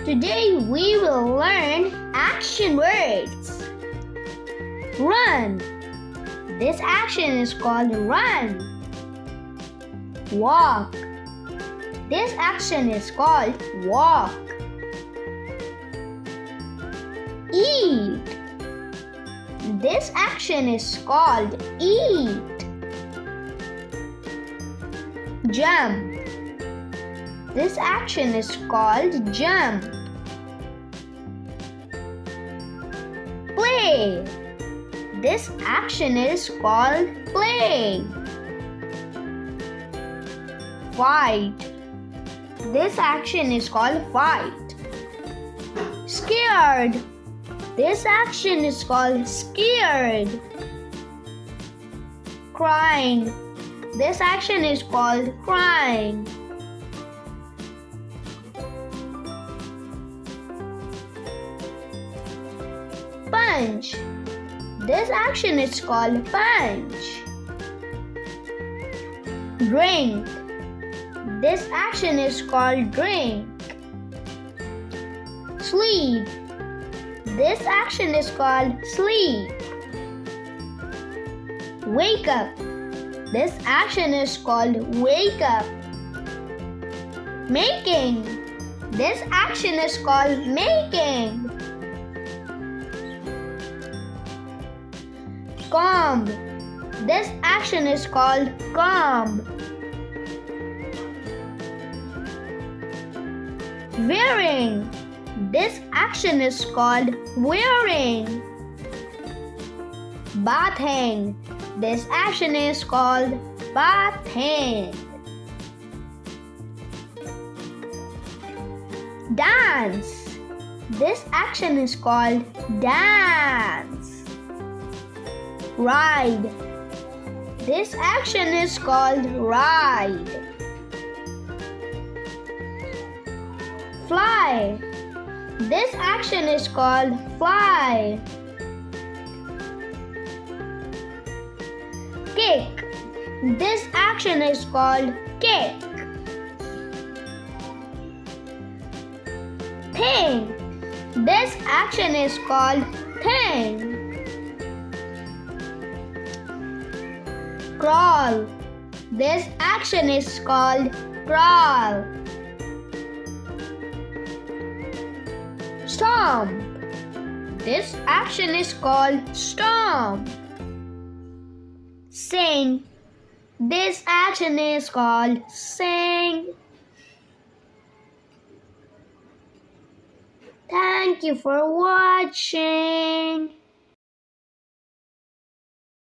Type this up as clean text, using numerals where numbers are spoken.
Today we will learn action words. Run. This action is called run. Walk. This action is called walk. Eat. This action is called eat. Jump. This action is called jump. Play. This action is called play. Fight. This action is called fight. Scared. This action is called scared. Crying. This action is called crying. Punch. This action is called punch. Drink. This action is called drink. Sleep. This action is called sleep. Wake up. This action is called wake up. Making. This action is called making. Comb. This action is called comb. Wearing. This action is called wearing. Bathing. This action is called bathing. Dance. This action is called dance. Ride. This action is called ride. Fly. This action is called fly. Kick. This action is called kick. Think. This action is called think. Crawl. This action is called crawl. Stomp. This action is called stomp. Sing. This action is called sing. Thank you for watching.